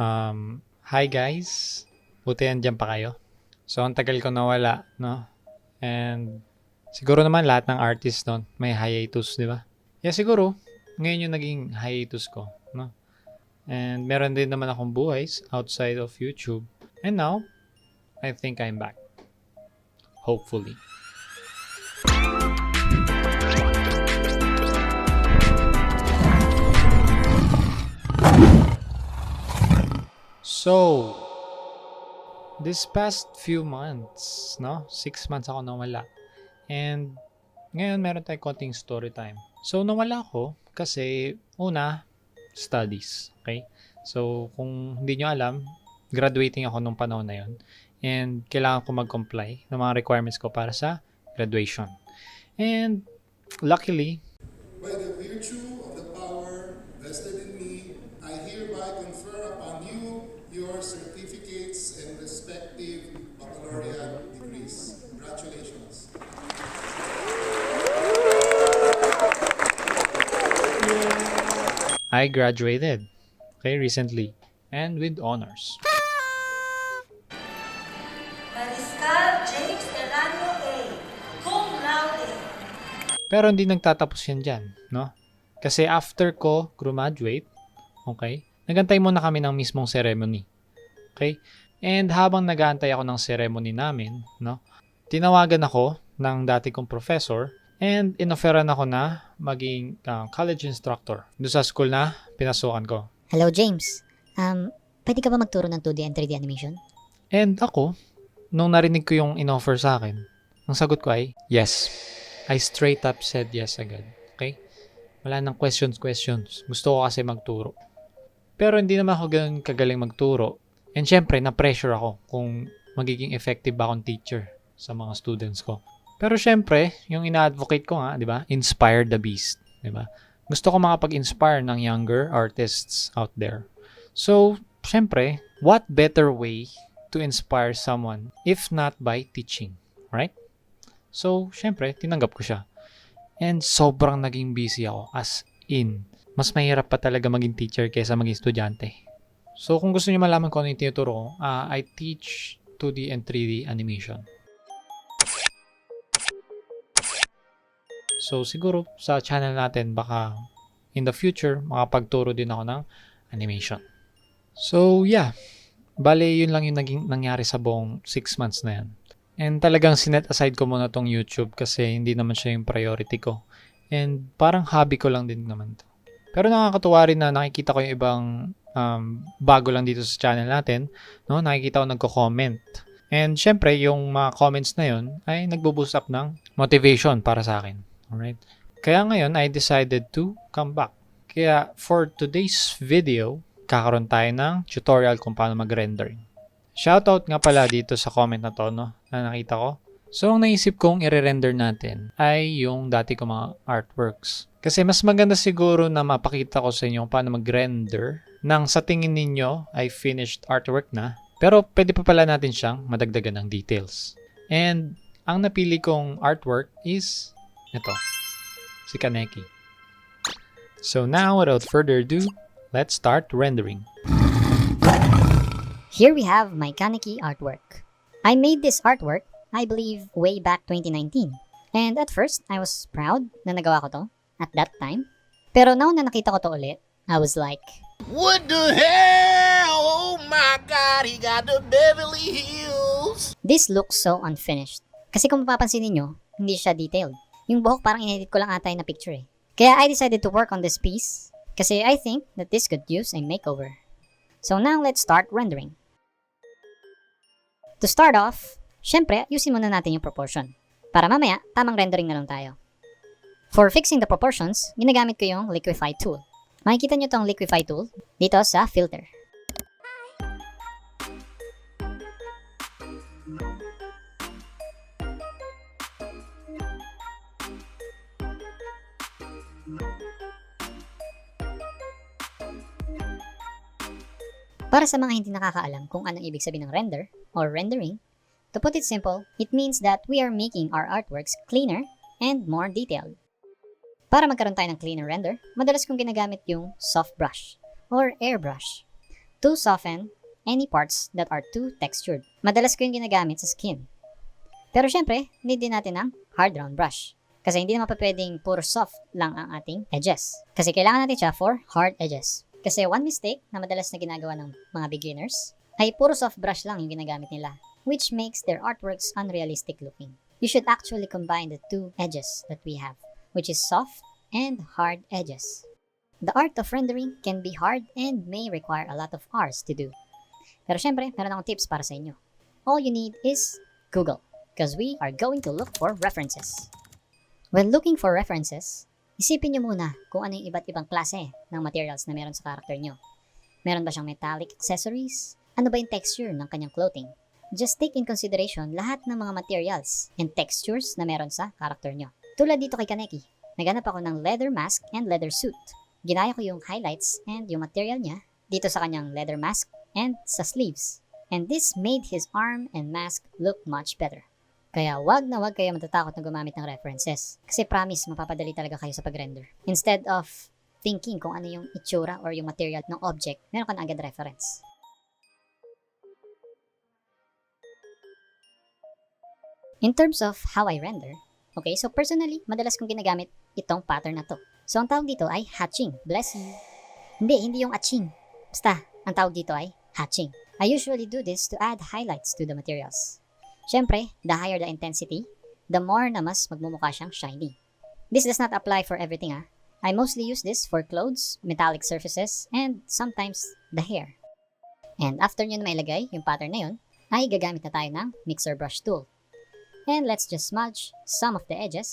Hi guys, buti andyan pa kayo. So, ang tagal ko nawala, no? And siguro naman lahat ng artist nun may hiatus, di ba? Yeah, siguro, ngayon yung naging hiatus ko, no? And meron din naman akong buhay outside of YouTube. And now, I think I'm back. Hopefully. So, this past few months, no? 6 months ako nawala. And ngayon meron tayong konting story time. So, nawala ako kasi una, studies. Okay? So, kung hindi nyo alam, graduating ako nung panahon na yon. And kailangan ko mag-comply ng mga requirements ko para sa graduation. And luckily, by the virtue of the power vested in me, I hereby confer upon you your certificates and respective baccalaureate degrees. Congratulations. I graduated, okay, recently, and with honors. James A. Cum laude. Pero hindi nagtatapos yan dyan, no? Kasi after ko graduate, okay, nagantay muna kami ng mismong ceremony. Okay? And habang nag-aantay ako ng ceremony namin, no, tinawagan ako ng dati kong professor and inofferan ako na maging college instructor doon sa school na pinasukan ko. Hello, James. Pwede ka ba magturo ng 2D and 3D animation? And ako, nung narinig ko yung inoffer sa akin, ang sagot ko ay, yes. I straight up said yes agad. Okay? Wala nang questions. Gusto ko kasi magturo. Pero hindi naman ako ganun kagaling magturo. And syempre, na-pressure ako kung magiging effective ba akong teacher sa mga students ko. Pero syempre, yung ina-advocate ko nga, di ba? Inspire the beast. Di ba? Gusto ko makapag-inspire ng younger artists out there. So, syempre, what better way to inspire someone if not by teaching, right? So, syempre, tinanggap ko siya. And sobrang naging busy ako, as in. Mas mahirap pa talaga maging teacher kaysa maging estudyante. So, kung gusto niyo malaman kung ano yung tinuturo ko, I teach 2D and 3D animation. So, siguro sa channel natin, baka in the future, makapagturo din ako ng animation. So, yeah. Bale, yun lang yung nangyari sa buong 6 months na yan. And talagang sinet aside ko muna tong YouTube kasi hindi naman siya yung priority ko. And parang hobby ko lang din naman to. Pero nakakatuwa rin na nakikita ko yung ibang bago lang dito sa channel natin. No? Nakikita ko nagko-comment. And syempre, yung mga comments na yun ay nagbo-boost up ng motivation para sa akin. Alright? Kaya ngayon, I decided to come back. Kaya for today's video, kakaroon tayo ng tutorial kung paano mag-rendering. Shoutout nga pala dito sa comment na to, no, na nakita ko. So, ang naisip kong i-render natin ay yung dati kong mga artworks. Kasi mas maganda siguro na mapakita ko sa inyo paano mag-render nang sa tingin ninyo ay finished artwork na. Pero pwede pa pala natin siyang madagdagan ng details. And ang napili kong artwork is ito, si Kaneki. So now, without further ado, let's start rendering. Here we have my Kaneki artwork. I made this artwork, I believe, way back 2019. And at first, I was proud na nagawa ko to at that time. Pero now na nakita ko to ulit, I was like, what the hell? Oh my God, he got the Beverly Hills. This looks so unfinished. Kasi kung mapapansin niyo, hindi siya detailed. Yung buhok parang inedit ko lang ata na picture eh. Kaya I decided to work on this piece kasi I think that this could use a makeover. So now let's start rendering. To start off, syempre, ayusin muna natin yung proportion. Para mamaya, tamang rendering na lang tayo. For fixing the proportions, ginagamit ko yung Liquify tool. Makikita nyo tong Liquify tool dito sa filter. Para sa mga hindi nakakaalam kung anong ibig sabihin ng render or rendering, to put it simple, it means that we are making our artworks cleaner and more detailed. Para magkaroon tayo ng cleaner render, madalas kong ginagamit yung soft brush or airbrush. to soften any parts that are too textured. Madalas ko yung ginagamit sa skin. Pero syempre, need din natin ng hard round brush. Kasi hindi naman pa pwedeng puro soft lang ang ating edges. Kasi kailangan natin siya for hard edges. Kasi one mistake na madalas na ginagawa ng mga beginners ay puro soft brush lang yung ginagamit nila, which makes their artworks unrealistic looking. You should actually combine the two edges that we have, which is soft and hard edges. The art of rendering can be hard and may require a lot of hours to do. Pero syempre, meron akong tips para sa inyo. All you need is Google, because we are going to look for references. When looking for references, isipin nyo muna kung ano yung iba't ibang klase ng materials na meron sa character nyo. Meron ba siyang metallic accessories? Ano ba yung texture ng kanyang clothing? Just take in consideration lahat ng mga materials and textures na meron sa character nyo. Tulad dito kay Kaneki, naghanap ako ng leather mask and leather suit. Ginaya ko yung highlights and yung material niya dito sa kanyang leather mask and sa sleeves. And this made his arm and mask look much better. Kaya wag na wag kayo matatakot na gumamit ng references. Kasi promise, mapapadali talaga kayo sa pag-render. Instead of thinking kung ano yung itsura or yung material ng object, meron ka na agad reference. In terms of how I render, okay, so personally, madalas kong ginagamit itong pattern na to. So ang tawag dito ay hatching. Bless you. Hindi yung atching. Basta, ang tawag dito ay hatching. I usually do this to add highlights to the materials. Siyempre, the higher the intensity, the more na mas magmumukha siyang shiny. This does not apply for everything I mostly use this for clothes, metallic surfaces, and sometimes the hair. And after nyo na mailagay yung pattern na yun, ay gagamit na tayo ng mixer brush tool. And let's just smudge some of the edges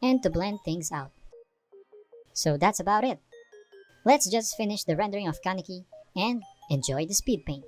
and to blend things out. So that's about it. Let's just finish the rendering of Kaneki and enjoy the speed paint.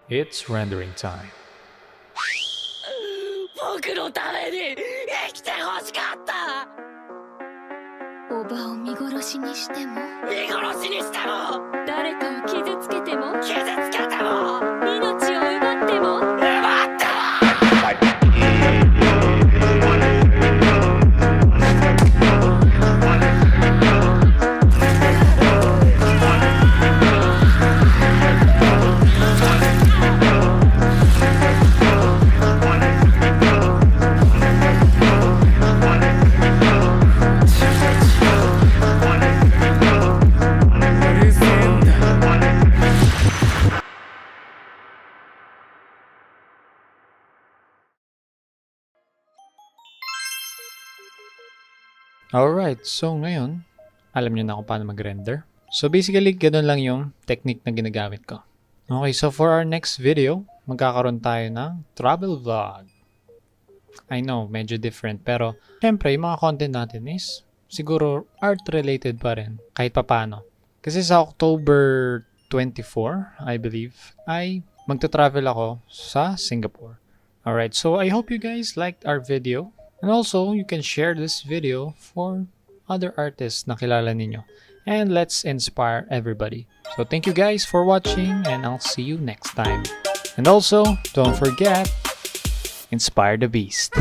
It's rendering time. 僕のために生きてほしかった。おばを見殺しにしても、見殺しにしても、誰かを傷つけても、傷つけても、命を奪っても、奪っても。Alright, so ngayon, alam niyo na kung paano mag-render. So basically, ganun lang yung technique na ginagamit ko. Okay, so for our next video, magkakaroon tayo ng travel vlog. I know, medyo different, pero syempre, yung mga content natin is siguro art-related pa rin, kahit papano. Kasi sa October 24, I believe, ay magta-travel ako sa Singapore. Alright, so I hope you guys liked our video. And also, you can share this video for other artists na kilala ninyo. And let's inspire everybody. So thank you guys for watching and I'll see you next time. And also, don't forget, inspire the beast.